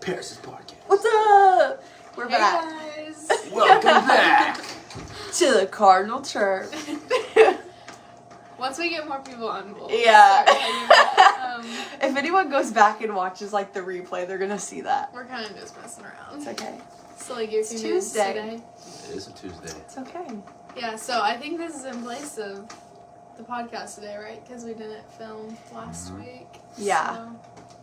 Paris' podcast. What's up? We're Hey back. guys. Welcome back To the Cardinal Chirp. Once we get more people on, we'll Yeah. start talking about, If anyone goes back and watches like the replay, they're gonna see that. we're kind of just messing around. It's okay. Silly goofy It's moves Tuesday. today. It is a Tuesday. It's okay. Yeah, so I think this is in place of the podcast today, right? Because we didn't film last week. Yeah. So.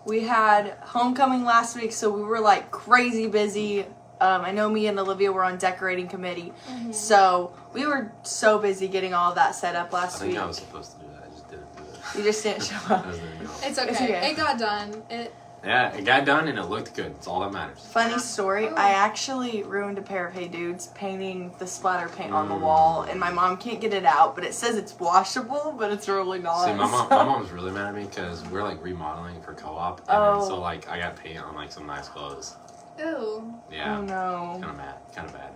We had homecoming last week, so we were like crazy busy. I know me and Olivia were on decorating committee, so we were so busy getting all of that set up last I think week. I was supposed to do that. I just didn't do it. You just didn't show up. I didn't know. It's okay. It's okay. It got done. Yeah, it got done and it looked good. It's all that matters. Funny story, Oh. I actually ruined a pair of Hey Dudes painting the splatter paint on the wall, and my mom can't get it out, but it says it's washable, but it's really not. See, my mom's really mad at me because we're like remodeling for co-op, and then, so like I got paint on like some nice clothes. Ew. Yeah, Oh no. kind of mad, kind of bad.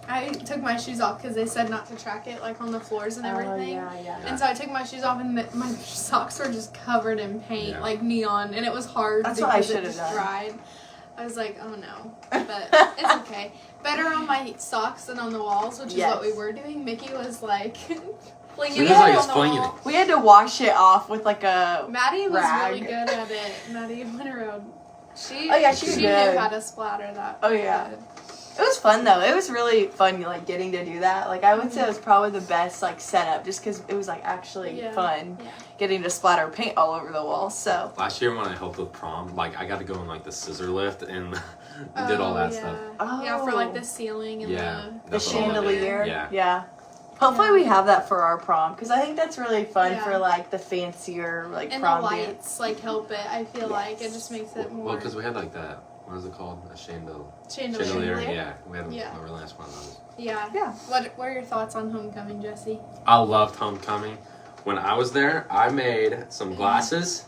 I took my shoes off because they said not to track it like on the floors and everything. Oh, yeah. And so I took my shoes off and my socks were just covered in paint, Yeah. like neon, and it was hard That's what I because it should've just done. dried. I was like, oh no, but it's okay. Better on my socks than on the walls, which is what we Yes. were doing. Mickey was like flinging She it was like, on it's the flinging wall. We had to wash it off with like a Maddie was rag. really good at it. Maddie Winterroad. She Oh, yeah, she knew did. how to splatter that. Oh, yeah. good. It was fun though. It was really fun, like getting to do that. Like I would say it was probably the best like setup, just because it was like actually Yeah. fun, Yeah. getting to splatter paint all over the wall. So Last year when I helped with prom, like I got to go on like the scissor lift and did all that yeah. stuff. Yeah, for like the ceiling and Yeah. the That's what I did. chandelier, Yeah. Hopefully Yeah. we have that for our prom, because I think that's really fun Yeah. for like the fancier like and the prom lights dance. like help it. I feel like it just makes it Well, more because we had like that. What is it called? A chandelier. chandelier. Yeah, we had Yeah. a really nice one of those. Yeah. Yeah. What are your thoughts on homecoming, Jesse? I loved homecoming. When I was there, I made some glasses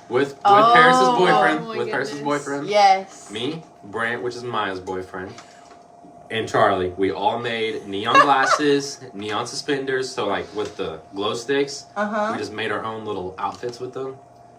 with Oh. Paris's boyfriend. Oh my With Paris's goodness. boyfriend. Yes. Me, Brant, which is Maya's boyfriend, and Charlie. We all made neon glasses, neon suspenders. So like with the glow sticks, Uh we just made our own little outfits with them.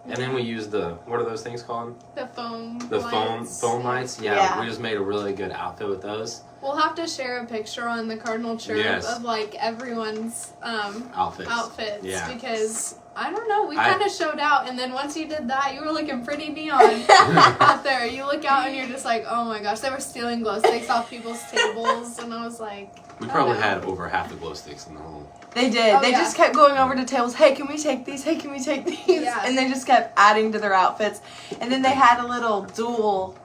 And then we used what are those things called? The foam. The lights. foam lights. Yeah, Yeah. we just made a really good outfit with those We'll have to share a picture on the Cardinal Chirp Yes. of like everyone's outfits. Yeah. because I don't know, we I- kind of showed out, and then once you did that, you were looking pretty neon out there. You look out and you're just like, oh my gosh, they were stealing glow sticks off people's tables, and I was like, We probably Oh, no. had over half the glow sticks in the whole. They did. Oh, They yeah. just kept going over to tables. Hey, can we take these? Hey, can we take these? Yeah. And they just kept adding to their outfits. And then they had a little dual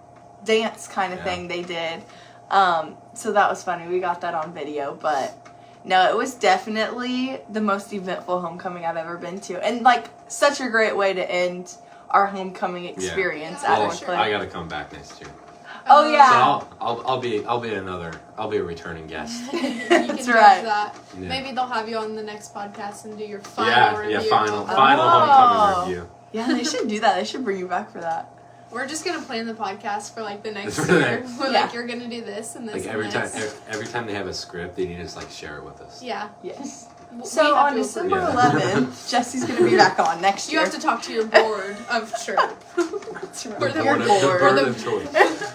dance kind of Yeah. thing they did. So that was funny. We got that on video. But no, it was definitely the most eventful homecoming I've ever been to. And like such a great way to end our homecoming experience Yeah, at Well, for sure. Cliff. I gotta come back next year. Oh, yeah. So I'll be a returning guest. you That's can right. judge that. Yeah. Maybe they'll have you on the next podcast and do your final Yeah, review. final of final Oh. homecoming review. Yeah, they should do that. They should bring you back for that. We're just gonna plan the podcast for like the next For the year. next- We're Yeah. like, you're gonna do this and this Like and every time, this. every time they have a script, they need to just like share it with us. Yeah. Yes. We So have on to December Yeah. 11th, Jesse's going to be back on next You year. have to talk to your board of Chirp. That's right. Or the Your board of, board. the board Or of choice.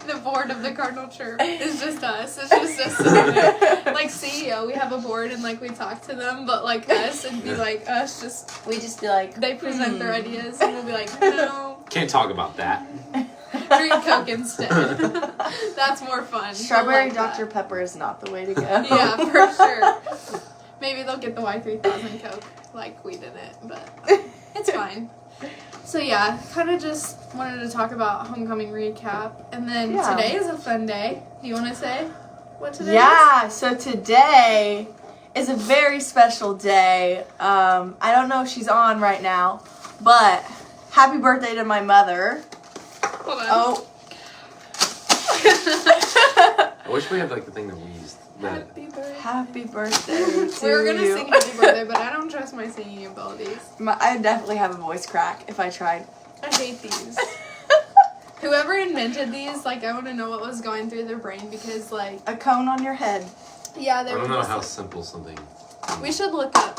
The board of the Cardinal Chirp. It's just us. It's just us sitting there. Like CEO, we have a board and like we talk to them, but like us, it'd be like us just, We just be like, they present their ideas and we'll be like, no, Can't talk about that. drink Coke instead. That's more fun. strawberry We'll like Dr. Pepper is not the way to go. that. Yeah, for sure. Maybe they'll get the Y3000 Coke like we didn't, but it's fine. So yeah, kind of just wanted to talk about homecoming recap, and then Yeah. today is a fun day. Do you want to say what today is? Yeah, so today is a very special day. I don't know if she's on right now, but happy birthday to my mother. Hold on. Oh. I wish we had like the thing that we used. That Happy birthday. Happy birthday to We were gonna you. sing happy birthday, but I don't trust my singing abilities. I definitely have a voice crack if I tried. I hate these. Whoever invented these, like, I want to know what was going through their brain because, like, A cone on your head. yeah, I they were don't know just how like, simple something. we should look up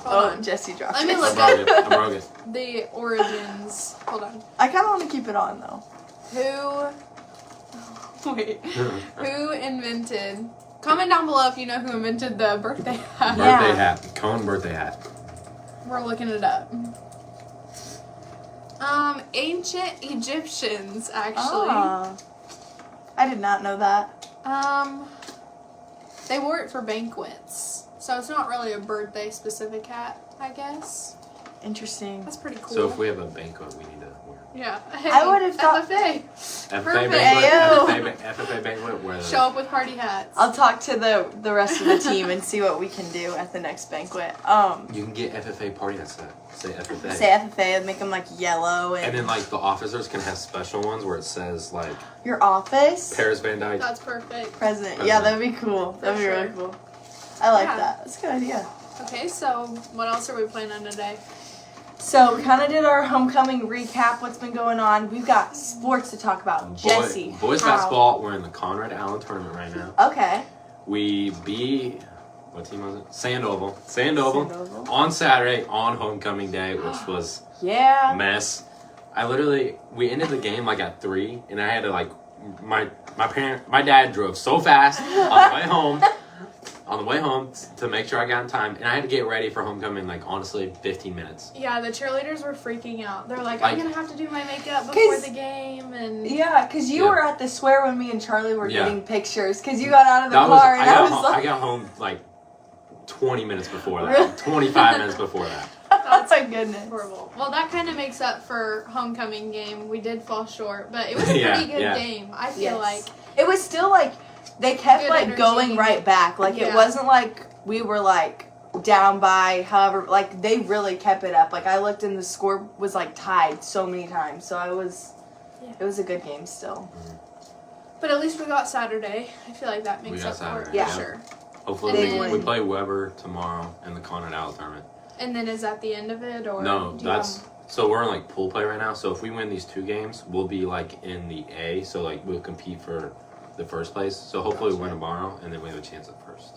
Hold on. Jesse dropped Let me it. look I broke it. The origins. Hold on. I kind of want to keep it on though. Wait. Who invented... Comment down below if you know who invented the birthday hat. Yeah. Birthday hat. Cone birthday hat. We're looking it up. Ancient Egyptians, actually. Ah. I did not know that. They wore it for banquets. So it's not really a birthday specific hat, I guess. Interesting. That's pretty cool. So if we have a banquet, we need to wear it. Yeah. I would have thought- FFA. FFA Perfect. banquet. FFA banquet. Where Show up with party hats. I'll talk to the rest of the team and see what we can do at the next banquet. you can get FFA party hats that say FFA. Say FFA and make them like yellow And and then like the officers can have special ones where it says like your office Paris Van Dyke. That's perfect. president. Yeah, that'd be cool. That'd be really cool. I like that. That's a good idea. Okay, so what else are we playing on today? So we kind of did our homecoming recap. What's been going on? We've got sports to talk about. Jesse, Boys how- basketball. We're in the Conrad Allen tournament right now. Okay. We beat what team was it? Sandoval. Sandoval Sandoval. on Saturday on homecoming day, which was a Yeah. mess. We ended the game like at 3, and I had to like my dad drove so fast on the way home to make sure I got in time, and I had to get ready for homecoming like honestly 15 minutes. Yeah, the cheerleaders were freaking out. They're like, Like- I'm gonna have to do my makeup before 'Cause- the game, and Yeah, because you Yeah. were at the swear when me and Charlie were Yeah. getting pictures. Because you got out of the That was car and I was I like, got home like 20 minutes before that. Really? 25 minutes before that. oh my goodness. horrible. Well, that kind of makes up for homecoming game. We did fall short, but it was a Yeah, pretty good yeah. game. I feel Yes. like It was still like, they kept Good like energy. going right back. Like it Yeah. wasn't like we were like down by however, like they really kept it up. Like I looked and the score was like tied so many times. So it was a good game still. But at least we got Saturday. I feel like that makes got up for it. Saturday, yeah. For sure. Hopefully Big we win. play Weber tomorrow in the Conrad Allen tournament. And then is that the end of it, or No, do you so we're in like pool play right now. So if we win these 2 games, we'll be like in the A. So like we'll compete for the first place. So hopefully we win tomorrow, and then we have a chance at first.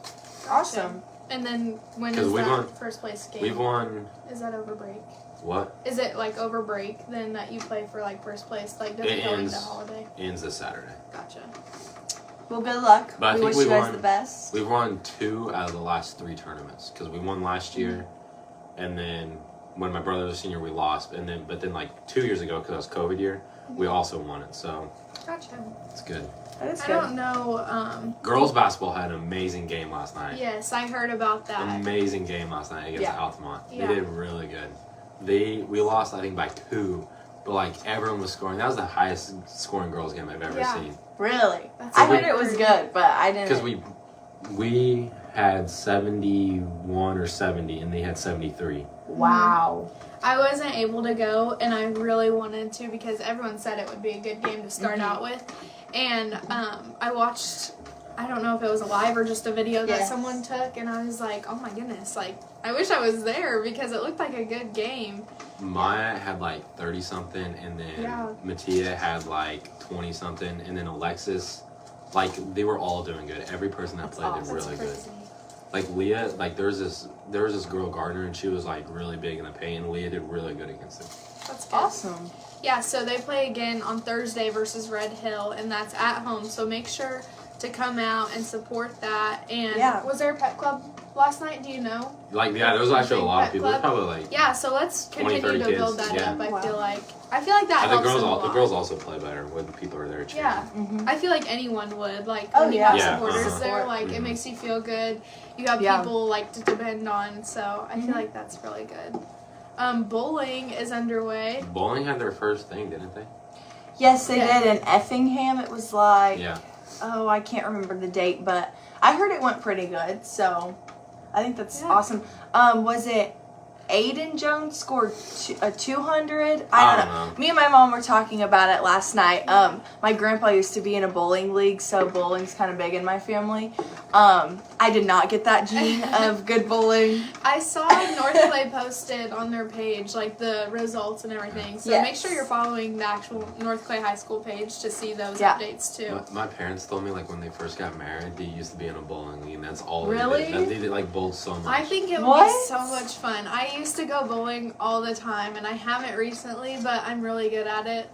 Awesome. And then when 'Cause is we that won- first place game? We've won Is that over break? what? Is it like over break then that you play for like first place? Like does it It go into ends- holiday? Ends this Saturday. Gotcha. Well, good luck. But I we think wish we you guys won- the best. We've won 2 out of the last 3 tournaments because we won last year, and then when my brother was a senior, we lost, but then like 2 years ago because it was COVID year, we also won it. So Gotcha. it's good. That is I good. don't know. Girls basketball had an amazing game last night. Yes, I heard about that. Amazing game last night against Yeah. Altamont. Yeah. They did really good. We lost I think by 2, but like everyone was scoring. That was the highest scoring girls game I've ever Yeah. seen. Really? That's I So heard it was good, but I didn't. Because we had 71 or 70, and they had 73. Wow. I wasn't able to go, and I really wanted to because everyone said it would be a good game to start out with. And I watched, I don't know if it was a live or just a video that Yes. someone took, and I was like, oh my goodness, like, I wish I was there because it looked like a good game. Maya had like 30 something, and then Yeah. Mattia had like 20 something, and then Alexis, like they were all doing good. Every person that played did really good. Crazy. Like Leah, like there was this girl Gardner, and she was like really big in the paint, and Leah did really good against her. That's good. Awesome. Yeah, so they play again on Thursday versus Red Hill, and that's at home. So make sure to come out and support that. And Yeah. was there a pep club last night? Do you know? Like yeah, there was actually a lot of Pet people. There's club? probably like Yeah, so let's 20, continue 30 to build kids, that yeah. up. I Wow. feel like that and the helps girls. them a lot. The girls also play better when people are there cheering. Yeah, Mm-hmm. I feel like anyone would. Like Oh, when you yeah. have Yeah, supporters uh-huh. there, like Mhm. it makes you feel good. You have Yeah. people like to depend on, so I Mhm. feel like that's really good. Bowling is underway. Bowling had their first thing, didn't they? Yes, they Yeah. did. In Effingham, it was like, Yeah. oh, I can't remember the date, but I heard it went pretty good. So I think that's Yeah. awesome. Was it Aiden Jones scored a 200. I don't know. Me and my mom were talking about it last night. My grandpa used to be in a bowling league, so bowling's kind of big in my family. I did not get that gene of good bowling. I saw North Clay posted on their page, like, the results and everything. So make sure you're following the actual North Clay High School page to see those updates, too. My parents told me, like, when they first got married, they used to be in a bowling league, and that's all Really? they did. They did, like, bowl so much. I think it would be so much fun. I used to go bowling all the time, and I haven't recently, but I'm really good at it.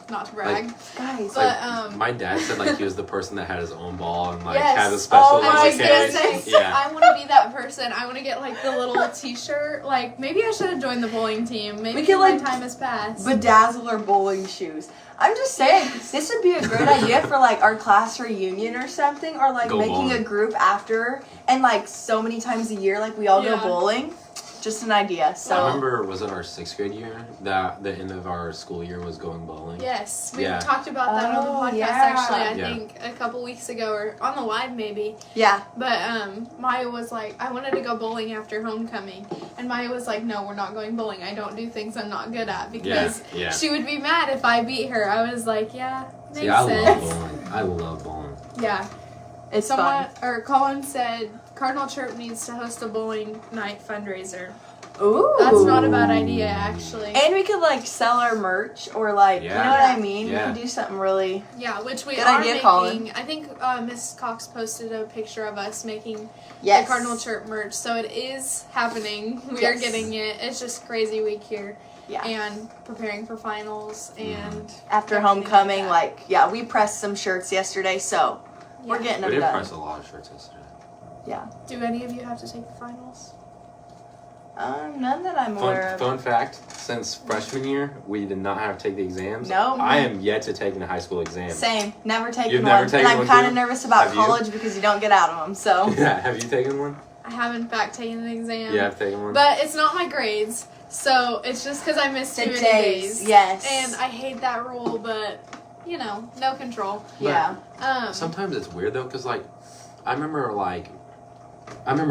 Not to brag. Like, guys. But, my dad said, like, he was the person that had his own ball and, like, yes. had a special I was gonna say, Yeah. I want to be that person. I want to get, like, the little t-shirt. Like, maybe I should have joined the bowling team. Maybe we could, my like, time has passed. bedazzle our bowling shoes. I'm just saying, this would be a great idea for, like, our class reunion or something, or, like, making bowling. a group after, and, like, so many times a year, like, we all go bowling. Just an idea. So I remember, was it our 6th grade year that the end of our school year was going bowling? Yes, we talked about that on the podcast actually. I think a couple weeks ago, or on the live maybe. Yeah. But Maya was like, I wanted to go bowling after homecoming, and Maya was like, no, we're not going bowling. I don't do things I'm not good at because she would be mad if I beat her. I was like, makes sense. love bowling. I love bowling. Yeah. It's Someone fun. or Colin said Cardinal Chirp needs to host a bowling night fundraiser. Ooh. That's not a bad idea, actually. And we could, like, sell our merch, or, like, you know what I mean? Yeah. We could do something really... Yeah, which we Good are idea, making. Colin. I think Miss Cox posted a picture of us making Yes. the Cardinal Chirp merch, so it is happening. We are getting it. It's just crazy week here. Yeah. And preparing for finals and... After everything homecoming, like we pressed some shirts yesterday, so we're getting We them did done. press a lot of shirts yesterday. Yeah. Do any of you have to take the finals? None that I'm aware of. Fun fact, since freshman year, we did not have to take the exams. No. I am yet to take a high school exam. Same. Never taken You've one. never taken and I'm one kind too? of nervous about Have you? college because you don't get out of them, so. Yeah, have you taken one? I have, in fact, taken an exam. Yeah, I've taken one. But it's not my grades, so it's just because I missed The too many days, days. yes. And I hate that rule, but, you know, no control. Yeah. Sometimes it's weird, though, because, like, I remember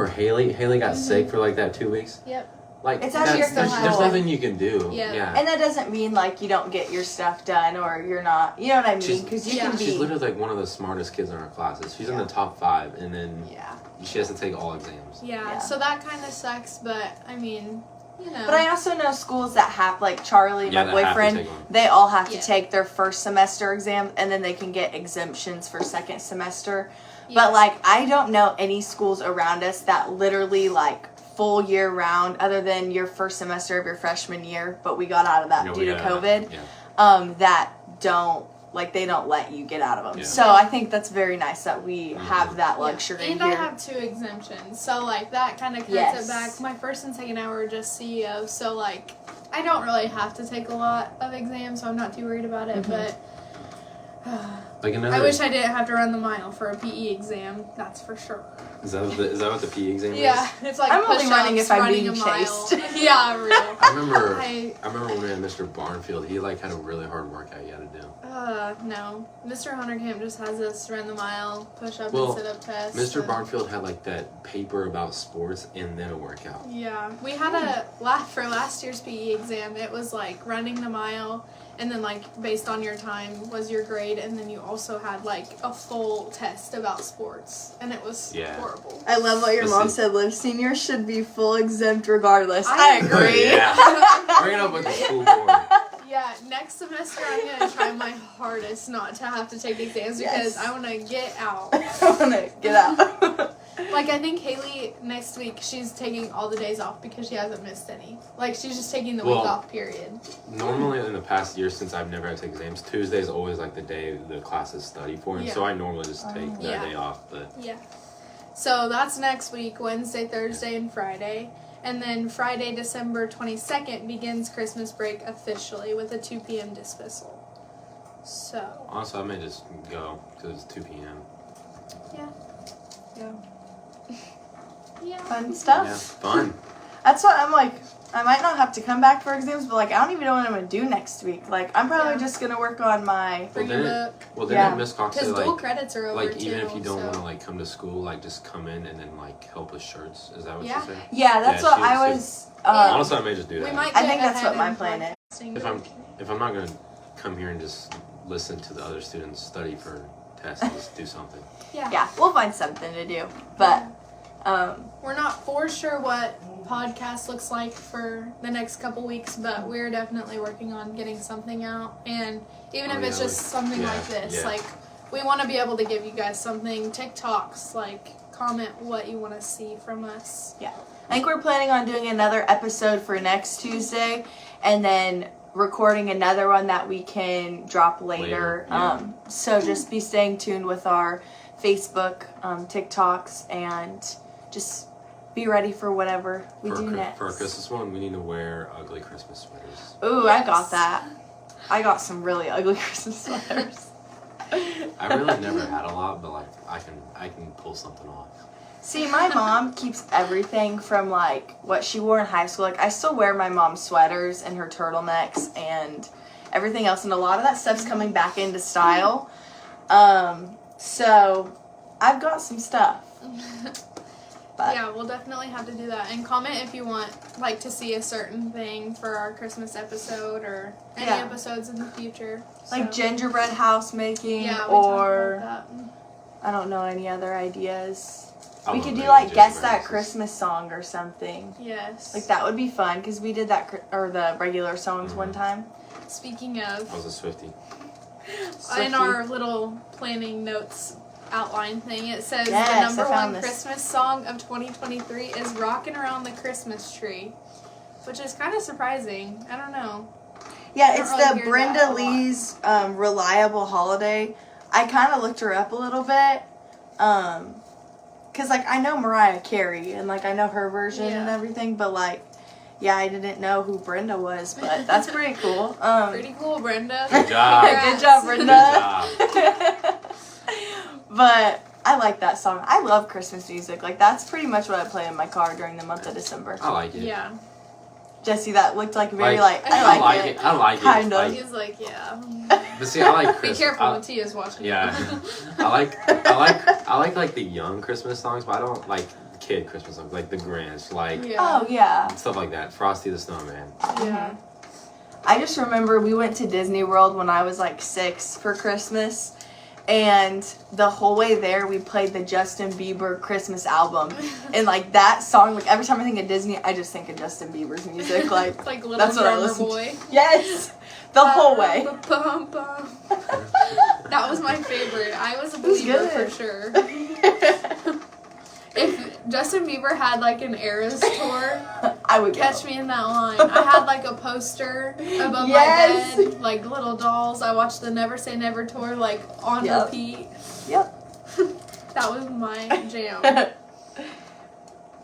Haley. Haley got sick for, like, that 2 weeks. Yep. Like, It's out of your there's control. nothing you can do. Yeah. And that doesn't mean, like, you don't get your stuff done or you're not, you know what I mean? Because you can be. She's literally, like, one of the smartest kids in our classes. She's in the top 5, and then she has to take all exams. Yeah, so that kind of sucks, but, I mean, you know. But I also know schools that have, like, Charlie, Yeah, my that have to boyfriend, take one. they all have to take their first semester exam, and then they can get exemptions for second semester. Yeah. But, like, I don't know any schools around us that literally, like, full year round, other than your first semester of your freshman year, but we got out of that due to COVID, that don't, like, they don't let you get out of them. Yeah. So I think that's very nice that we have that luxury And here. I have 2 exemptions, so, like, that kind of cuts it back. My first and second hour were just CEO, so, like, I don't really have to take a lot of exams, so I'm not too worried about it, but Like I wish I didn't have to run the mile for a PE exam, that's for sure. Is that what the PE exam is? Yeah, it's like I'm only push-ups, running if I'm running being a mile. chased. Yeah, real. I remember when we had Mr. Barnfield, he, like, had a really hard workout you had to do. No. Mr. Huntercamp just has us run the mile, push up Well, and sit up test. Mr. Barnfield had, like, that paper about sports and then a workout. Yeah. We had for last year's PE exam, it was like running the mile, and then, like, based on your time was your grade, and then you also had, like, a full test about sports, and it was horrible. I love what your mom said, Liv. Seniors should be full exempt regardless. I agree. Bring it up with the school board. Yeah, next semester I'm going to try my hardest not to have to take exams because I want to get out. I want to get out. Like, I think Haley, next week, she's taking all the days off because she hasn't missed any. Like, she's just taking the week off, period. Normally, in the past year, since I've never had to take exams, Tuesday is always, like, the day the classes study for, and so I normally just take that day off. But So that's next week, Wednesday, Thursday, and Friday. And then Friday, December 22nd, begins Christmas break officially with a 2 p.m. dismissal. So. Also, I may just go because it's 2 p.m. Yeah. Fun stuff. Yeah, fun. That's what I'm like. I might not have to come back for exams, but like I don't even know what I'm gonna do next week. Like I'm probably Yeah. just gonna work on my. For your book. Didn't Miss Cox say, Because dual like, credits are over like too. even if you don't so. want to like come to school, like just come in and then like help with shirts? Is that what Yeah. she said? Yeah, that's Yeah, what she- I she- was. Honestly, I may just do We that. might I get think that's ahead what my in plan is. podcasting. If I'm not gonna come here and just listen to the other students study for tests, just do something. Yeah, we'll find something to do. But We're not for sure what podcast looks like for the next couple weeks, but we're definitely working on getting something out. And even if it's just something like this, like we want to be able to give you guys something. TikToks, like comment what you want to see from us. yeah, I think we're planning on doing another episode for next Tuesday, and then recording another one that we can drop later. So just be staying tuned with our Facebook, TikToks, and just be ready for whatever we do next. For our Christmas one, we need to wear ugly Christmas sweaters. Ooh, I got that. I got some really ugly Christmas sweaters. I really never had a lot, but like I can pull something off. See, my mom keeps everything from like what she wore in high school. Like I still wear my mom's sweaters and her turtlenecks and everything else, and a lot of that stuff's coming back into style. So I've got some stuff. But Yeah, we'll definitely have to do that. And comment if you want like to see a certain thing for our Christmas episode or any episodes in the future. like So, gingerbread house making, yeah, we or talked about I don't know any other ideas. I We love could do making like guess gingerbread that houses. Christmas song or something. that. Yes. Like that would be fun because we did that or the regular songs one time. Speaking I of, was a Swiftie. in our little planning notes outline thing, it says Yes, the I number found one this. Christmas song of 2023 is "Rockin' Around the Christmas Tree," which is kind of surprising. I don't know. Yeah, I don't it's really the hear Brenda that a lot. Lee's Reliable Holiday. I kind of looked her up a little bit. Because, like, I know Mariah Carey and, like, I know her version and Yeah. everything, but, like, yeah, I didn't know who Brenda was, but that's pretty cool. Pretty cool, Brenda. Good job. Good job, Brenda. Good job. But I like that song. I love Christmas music. Like, that's pretty much what I play in my car during the month of December. I like it. Yeah. Jesse, that looked like very, Like, like, I like it. I like Kind it. of. Like, He's like, yeah. but see, I like Be Christmas. careful when Tia's watching. Yeah. I like like the young Christmas songs, but I don't like kid Christmas songs, like the Grinch, like Yeah. Oh, yeah. stuff like that. Frosty the Snowman. Yeah. I just remember we went to Disney World when I was like 6 for Christmas, and the whole way there we played the Justin Bieber Christmas album, and like that song, like every time I think of Disney, I just think of Justin Bieber's music. Like Like little that's what I drummer listen to. boy. Yes, the whole way. Bum, bum. That was my favorite. I was a was believer good. for sure. If Justin Bieber had like an Eras tour, I would catch me in that line. I had like a poster above Yes. my bed, like little dolls. I watched the Never Say Never tour like on Yep. repeat. Yep. That was my jam. I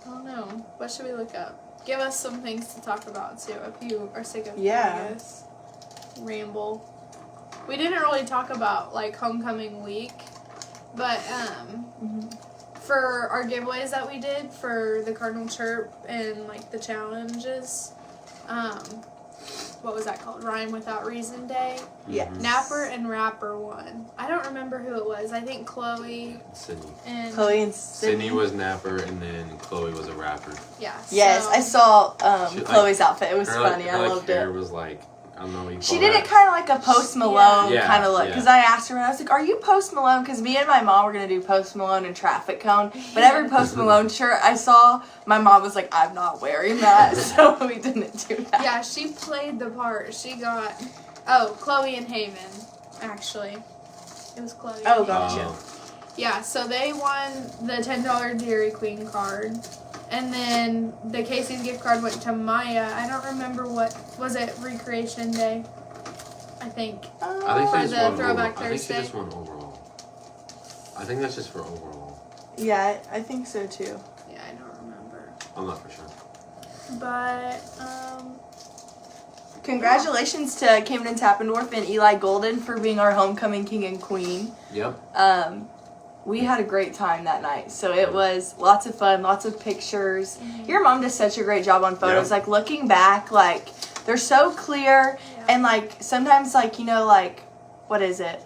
don't know. What should we look up? Give us some things to talk about too if you are sick of hearing us ramble. We didn't really talk about like homecoming week, but for our giveaways that we did for the Cardinal Chirp and like the challenges, what was that called? Rhyme Without Reason Day. Yes. Napper and Rapper won. I don't remember who it was. I think Chloe Sydney. and Chloe and Sydney Sydney. was Napper, and then Chloe was a rapper. yeah. Yes, so- I saw She, like, Chloe's outfit. It was Her, funny. Her, I like, loved hair it. was like, I don't know what you She call did that. it kind of like a Post Malone Yeah. kind of look. Yeah. Because I asked her, and I was like, are you Post Malone? Because me and my mom were going to do Post Malone and Traffic Cone. But every Post Malone shirt I saw, my mom was like, I'm not wearing that. So we didn't do that. Yeah, she played the part. She got Chloe and Haven, actually. It was Chloe. Oh, and gotcha. Haven. Yeah, so they won the $10 Dairy Queen card. And then the Casey's gift card went to Maya. I don't remember what was it, Recreation Day, I think. I think For she just the won Throwback overall. I think she Thursday. just won overall. I think that's just for overall. Yeah, I think so too. Yeah, I don't remember. I'm not for sure. But Congratulations to Camden Tappendorf and Eli Golden for being our homecoming king and queen. Yep. we had a great time that night. So it was lots of fun, lots of pictures. Your mom does such a great job on photos. Yeah. Like, looking back, like, they're so clear. Yeah. And, like, sometimes, like, you know, like, what is it?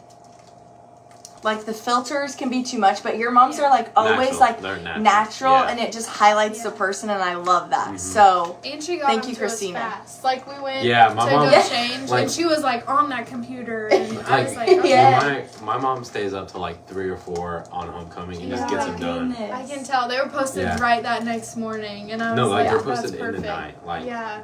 Like, the filters can be too much, but your mom's are, like, always, Natural. like, They're natural, Yeah. and it just highlights the Yeah. person, and I love that. Mhm. So, And she got Thank them you, to us Christina. fast. Like, we went Yeah, my to mom- go change, like- and she was, like, on that computer, and I was Like, like, okay. Yeah. my mom stays up till like 3 or 4 on homecoming and just Yeah. gets them done. Goodness. I can tell. They were posted Yeah. right that next morning, and I was No, like like, they're that's posted in the perfect. night. Like Yeah.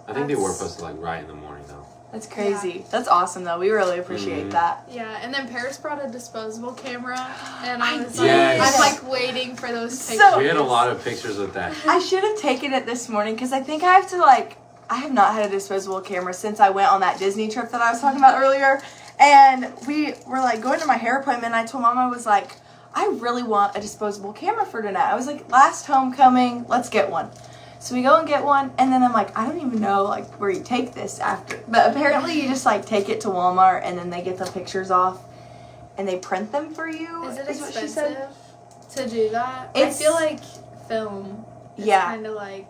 I think they were That's- posted like right in the morning though. That's crazy. That's awesome, though. We really appreciate Mhm. that. Yeah, and then Paris brought a disposable camera, and I I was did. like, Yes. I'm like waiting for those So- pictures. We had a lot of pictures with that. I should have taken it this morning because I think I have to, like, I have not had a disposable camera since I went on that Disney trip that I was talking about earlier. And we were, like, going to my hair appointment, and I told Mom, I was like, I really want a disposable camera for tonight. I was like, last homecoming, let's get one. So we go and get one, and then I'm like, I don't even know, like, where you take this after. But apparently you just, like, take it to Walmart, and then they get the pictures off, and they print them for you. Is it what she expensive said. to do that? It's- I feel like film. Is Yeah. Kind of like.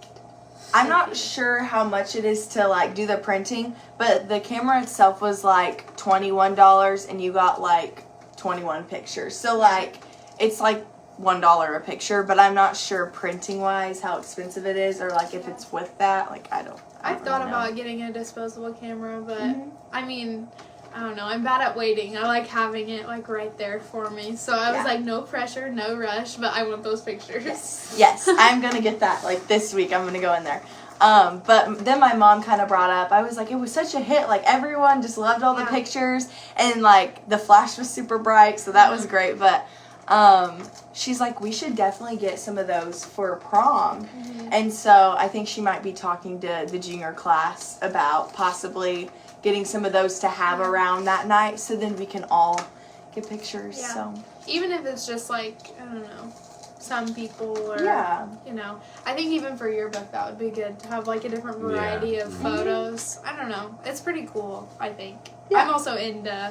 I'm not iffy. sure how much it is to, like, do the printing, but the camera itself was like $21, and you got like 21 pictures. So, like, it's like $1 a picture, but I'm not sure printing wise how expensive it is, or like if it's with that. Like, I don't I've thought really know. about getting a disposable camera, but Mhm. I mean, I don't know. I'm bad at waiting. I like having it like right there for me. So I was Yeah. like, no pressure, no rush, but I want those pictures. Yes, I'm gonna get that. Like, this week, I'm gonna go in there. But then my mom kind of brought up, I was like, it was such a hit. Like, everyone just loved all the Yeah. pictures, and like the flash was super bright, so that was great. But she's like, we should definitely get some of those for prom. Mhm. And so I think she might be talking to the junior class about possibly getting some of those to have around that night, so then we can all get pictures. Yeah. So Even if it's just like, I don't know, some people or, yeah. you know. I think even for yearbook that would be good to have like a different variety Yeah. of Mhm. photos. I don't know. It's pretty cool, I think. Yeah. I'm also into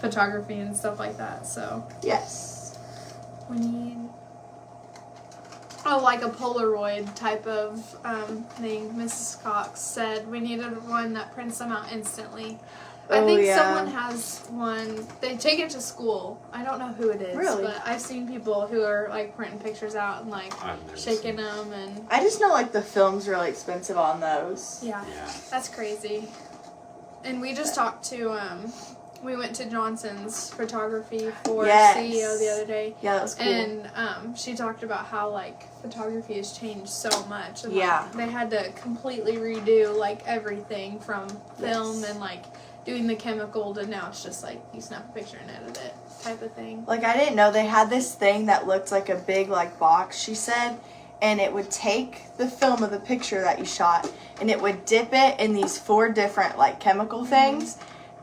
photography and stuff like that, so. Yes. We need like a Polaroid type of thing. Mrs. Cox said we needed one that prints them out instantly. I Oh, think yeah. someone has one. They take it to school. I don't know who it is, Really? but I've seen people who are like printing pictures out and like I've never shaking seen- them, and I just know, like, the film's really expensive on those. yeah, Yeah. that's crazy. And we just talked to we went to Johnson's photography for Yes. CEO the other day. Yeah, that was cool. And she talked about how like photography has changed so much. And, Yeah. like, they had to completely redo like everything from film Yes. and like doing the chemical to now it's just like you snap a picture and edit it type of thing. Like, I didn't know they had this thing that looked like a big, like, box, she said, and it would take the film of the picture that you shot, and it would dip it in these 4 different, like, chemical things,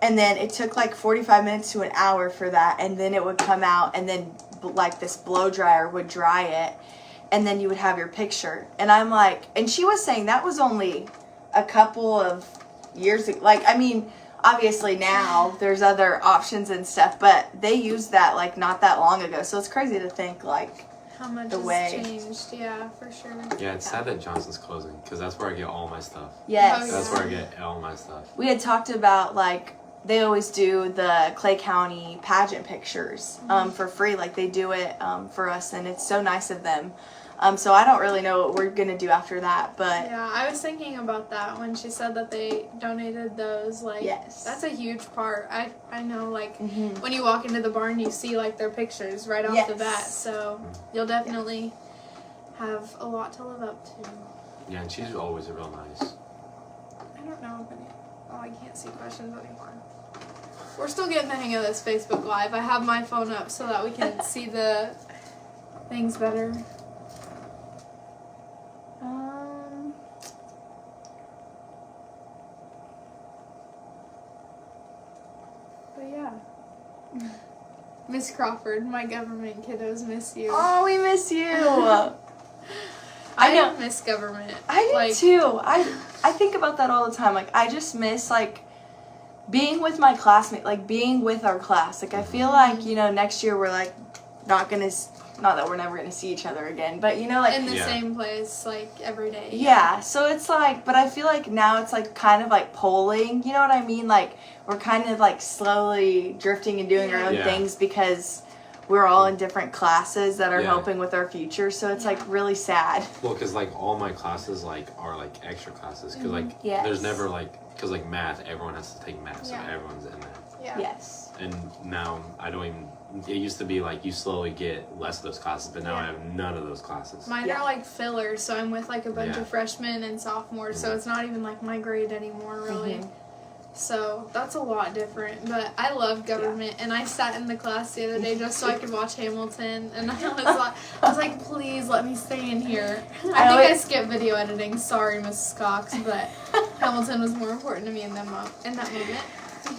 and then it took, like, 45 minutes to an hour for that, and then it would come out, and then, like, this blow dryer would dry it, and then you would have your picture. And I'm like, and she was saying that was only a couple of years ago. Like, I mean, obviously now there's other options and stuff, but they used that like not that long ago. So it's crazy to think like, How much The has way. changed, yeah, for sure. Yeah, it's sad that Johnson's closing because that's where I get all my stuff. yes, Oh, That's yeah. where I get all my stuff. we had talked about like they always do the Clay County pageant pictures for free. Like they do it for us, and it's so nice of them. So I don't really know what we're gonna do after that, but Yeah, I was thinking about that when she said that they donated those. Like, Yes. that's a huge part. I know, like, Mhm. when you walk into the barn, you see, like, their pictures right off the bat. Yes. So you'll definitely have a lot to live up to. Yeah, and she's always real nice. I don't know if any... Oh, I can't see questions anymore. We're still getting the hang of this Facebook Live. I have my phone up so that we can see the things better. But yeah. Miss Crawford, my government kiddos miss you. Oh, we miss you. I know. miss government. I do Like, too. I think about that all the time. Like, I just miss like being with my classmate, like being with our class. Like, I feel like, you know, next year we're like not that we're never gonna see each other again, but you know, like in the same place, like every day. Yeah, so it's like, but I feel like now it's like kind of like polling, you know what I mean? Like we're kind of like slowly drifting and doing our own things because we're all in different classes that are helping with our future, so it's like really sad. Well, because like all my classes like are like extra classes, because like there's never like, because like math, everyone has to take math, so everyone's in that. Yeah. Yes. And now I don't even. It used to be like you slowly get less of those classes, but now I have none of those classes. Mine are like fillers, so I'm with like a bunch of freshmen and sophomores, so it's not even like my grade anymore, really. So that's a lot different, but I love government, and I sat in the class the other day just so I could watch Hamilton, and I was like, please let me stay in here. I think I skipped video editing. Sorry, Mrs. Cox, but Hamilton was more important to me in that moment.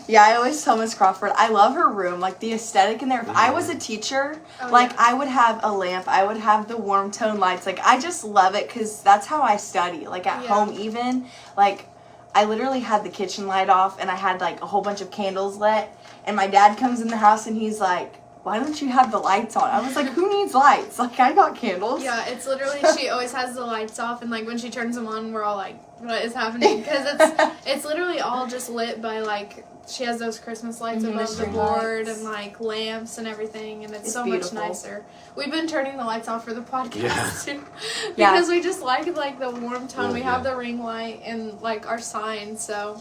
Yeah, I always tell Miss Crawford, I love her room, like the aesthetic in there. If I was a teacher, I would have a lamp, I would have the warm tone lights. Like, I just love it because that's how I study. Like, at home even, like, I literally had the kitchen light off and I had, like, a whole bunch of candles lit. And my dad comes in the house and he's like, why don't you have the lights on? I was like, who needs lights? Like, I got candles. Yeah, it's literally, she always has the lights off, and, like, when she turns them on, we're all like, what is happening? Because it's literally all just lit by, like, she has those Christmas lights above the board and, like, lamps and everything, and it's so beautiful. Much nicer. We've been turning the lights off for the podcast, too. Because we just like the warm tone. We have the ring light and, like, our sign, so...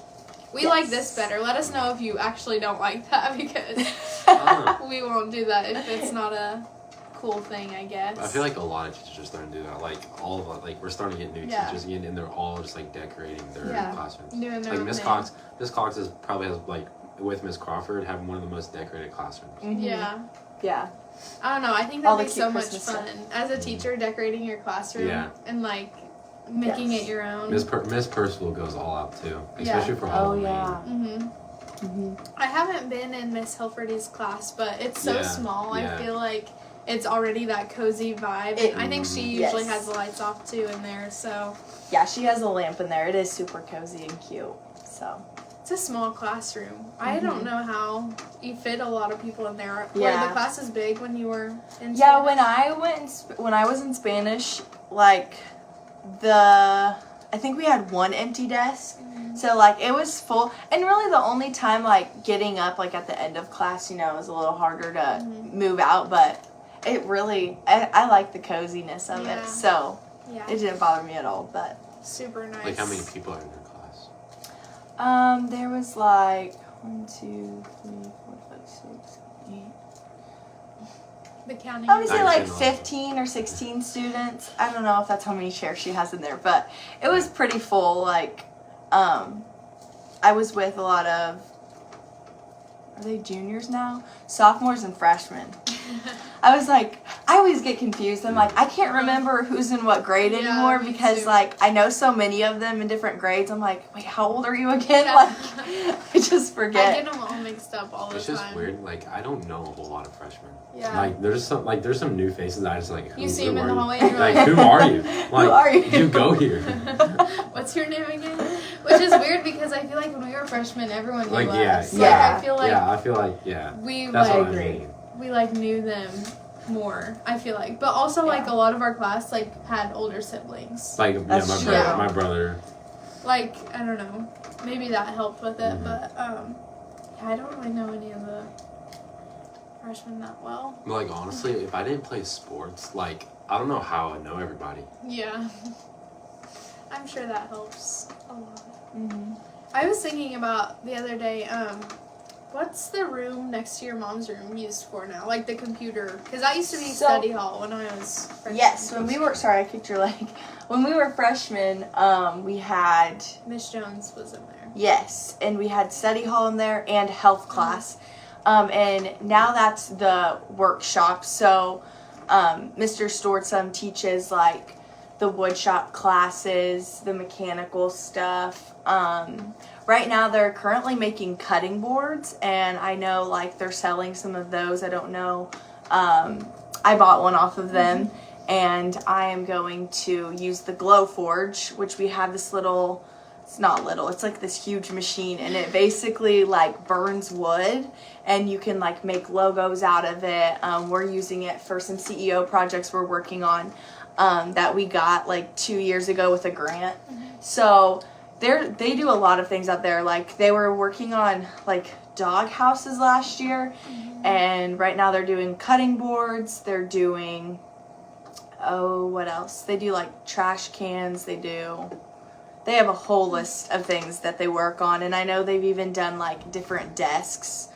We like this better. Let us know if you actually don't like that, because we won't do that if it's not a cool thing, I guess. I feel like a lot of teachers are starting to do that. Like, all of us, like, we're starting to get new teachers again, and they're all just, like, decorating their classrooms. Doing their like, own Miss Cox probably has, like, with Miss Crawford, having one of the most decorated classrooms. Yeah. I don't know. I think that'd be so much fun. As a teacher, decorating your classroom and, like, making it your own. Miss Percival goes all out too, especially for Halloween. I haven't been in Miss Hilferty's class, but it's so small. I feel like it's already that cozy vibe. And I think she usually has the lights off too in there. So yeah, she has a lamp in there. It is super cozy and cute. So it's a small classroom. I don't know how you fit a lot of people in there. Were the classes big when you were in Spanish? Yeah, when I was in Spanish, like. I think we had one empty desk, so like it was full, and really the only time like getting up like at the end of class, you know, was a little harder to move out, but it really I like the coziness of it, so it didn't bother me at all. But super nice. Like, how many people are in your class? There was like 1, 2, 3, 4, 5, 6, 8. The counting. I would say like 15 or 16 students. I don't know if that's how many chairs she has in there, but it was pretty full. Like, I was with a lot of, are they juniors now? Sophomores and freshmen. I was like, I always get confused. I'm like, I can't remember who's in what grade anymore because, like, I know so many of them in different grades. I'm like, wait, how old are you again? Yeah. Like, I just forget. I get them all mixed up all the time. It's just weird. Like, I don't know a whole lot of freshmen. Yeah. Like, there's some new faces that I just like. You see them in the hallway. Like, who are you? Like, who are you? You go here. What's your name again? Which is weird because I feel like when we were freshmen, everyone knew us. Yeah. I feel like. Yeah, I feel like we that's like what I mean. we like knew them more. I feel like, but also like a lot of our class like had older siblings. Like my brother. Like, I don't know, maybe that helped with it, but I don't really know any of the freshmen that well. Like, honestly, if I didn't play sports, like, I don't know how I know everybody. Yeah. I'm sure that helps a lot. I was thinking about the other day, what's the room next to your mom's room used for now? Like the computer? Because that used to be study hall when I was freshman. Yes, when we were, sorry, I kicked your leg. When we were freshmen, we had... Miss Jones was in there. Yes, and we had study hall in there and health class. And now that's the workshop. So Mr. Stortzum teaches like the wood shop classes, the mechanical stuff. Right now they're currently making cutting boards, and I know like they're selling some of those. I don't know. I bought one off of them, and I am going to use the Glow Forge, which we have this little, it's not little, it's like this huge machine, and it basically like burns wood, and you can like make logos out of it. We're using it for some CEO projects we're working on that we got like 2 years ago with a grant. So they do a lot of things out there. Like they were working on like dog houses last year, and right now they're doing cutting boards. They're doing what else? They do like trash cans. They have a whole list of things that they work on, and I know they've even done like different desks.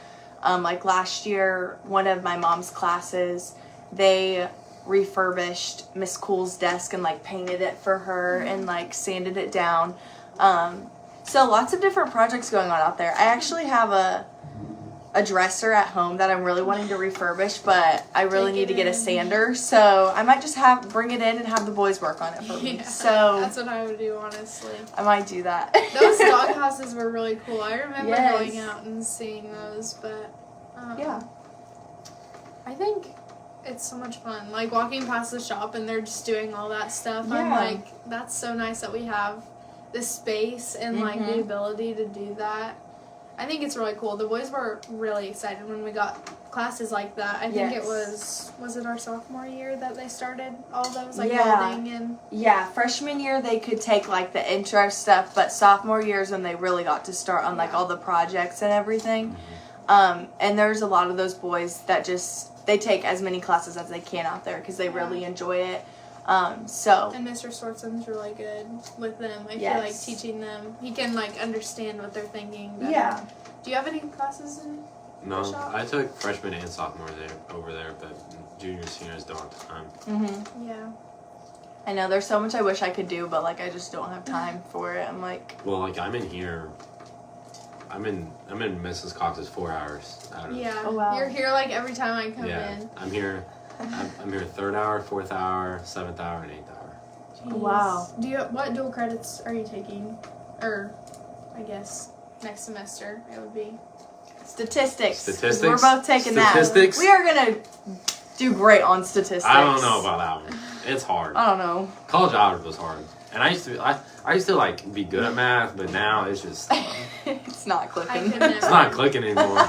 Like last year, one of my mom's classes, they refurbished Miss Cool's desk and like painted it for her and like sanded it down. So lots of different projects going on out there. I actually have a dresser at home that I'm really wanting to refurbish, but I really need to get a sander. So I might just bring it in and have the boys work on it for me. So that's what I would do, honestly. I might do that. Those dog houses were really cool. I remember Yes. going out and seeing those, but Yeah. I think it's so much fun. Like walking past the shop and they're just doing all that stuff. I'm Yeah. like, that's so nice that we have the space and like the ability to do that. I think it's really cool. The boys were really excited when we got classes like that. I think it was it our sophomore year that they started all those like welding and Yeah, freshman year they could take like the intro stuff, but sophomore year is when they really got to start on like all the projects and everything. And there's a lot of those boys that they take as many classes as they can out there because they really enjoy it. And Mr. Swartzen's really good with them. I feel like teaching them, he can like understand what they're thinking better. Yeah. Do you have any classes in No, the shop? I took freshman and sophomore over there, but juniors, seniors don't have time. Yeah. I know there's so much I wish I could do, but like I just don't have time for it. I'm like, Well, like I'm in here. I'm in Mrs. Cox's 4 hours out of. Yeah. Oh, wow. You're here like every time I come Yeah, in. I'm here. I'm here 3rd hour, 4th hour, 7th hour, and 8th hour. Jeez. Wow. What dual credits are you taking? Or, I guess, next semester it would be. statistics. 'Cause Statistics. We're both taking Statistics. that. We are gonna do great on statistics. I don't know about that one. It's hard. I don't know. College algebra was hard, and I used to like be good at math, but now it's just It's not I clicking. could never. it's not clicking anymore.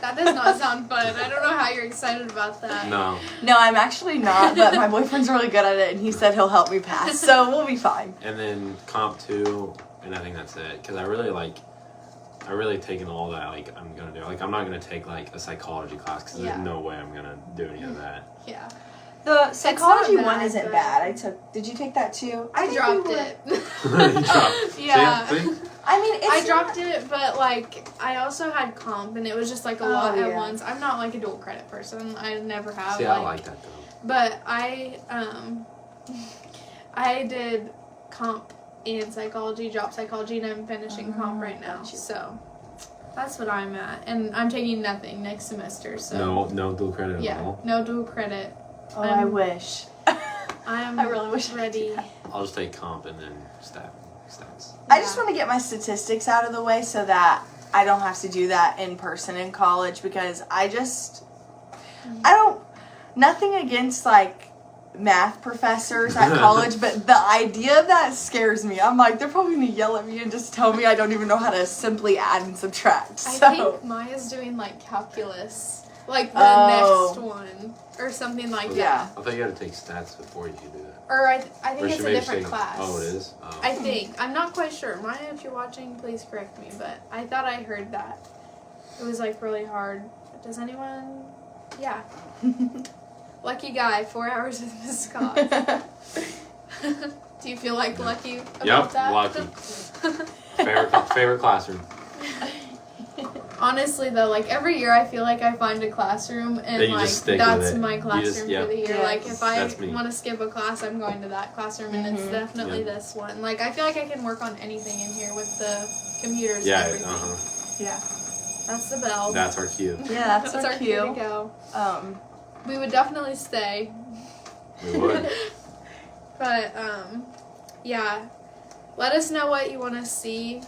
That does not sound fun. I don't know how you're excited about that. No. No, I'm actually not, but my boyfriend's really good at it, and he said he'll help me pass, so we'll be fine. And then comp 2, and I think that's it. Because I really taken all that like I'm gonna do. Like I'm not gonna take like a psychology class because there's no way I'm gonna do any of that. Yeah. The psychology not one bad, isn't but- bad. Did you take that too? I think dropped we were- it. You dropped. Yeah. See? I mean, it's I dropped it, but like I also had comp, and it was just like a lot at yeah. once. I'm not like a dual credit person. I never have. See, I like that though. But I did comp and psychology, job psychology, and I'm finishing comp right now. gotcha. So that's what I'm at, and I'm taking nothing next semester. So No dual credit at all. no dual credit. Oh, I wish. I'm I really wish I could do ready. that. I'll just take comp and then stats. I just want to get my statistics out of the way so that I don't have to do that in person in college because nothing against like math professors at college, but the idea of that scares me. I'm like, they're probably going to yell at me and just tell me I don't even know how to simply add and subtract. I So think Maya's doing like calculus, like the next one or something like that. Yeah. I thought you had to take stats before you could do that. Or I Or think it's she a may different say- class. Oh, it is? Oh. I think. I'm not quite sure. Maya, if you're watching, please correct me. But I thought I heard that. It was like really hard. Does anyone? Yeah. Lucky guy, 4 hours with Miss Scott. Do you feel like lucky about Yep, that? lucky. Favorite classroom. Honestly though, like every year I feel like I find a classroom and Then you like just stick with that's it. my You classroom just- yeah. for the year. Yes. Like if I That's me. want to skip a class, I'm going to that classroom and it's definitely Yeah. this one. Like I feel like I can work on anything in here with the computers Yeah, and everything. yeah. That's the bell. That's our cue. Yeah, that's our cue to cue. go. We would definitely stay. We would. But yeah. Let us know what you want to see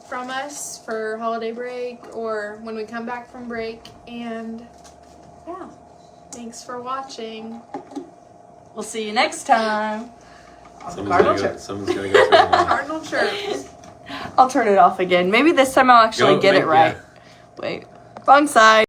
from us for holiday break or when we come back from break, and Yeah. thanks for watching. We'll see you next time. Cardinal Chirp. Someone's gonna go turn it on. Cardinal Chirp. I'll turn it off again. Maybe this time I'll actually Go, get it right. yeah. Wait. Wrong side.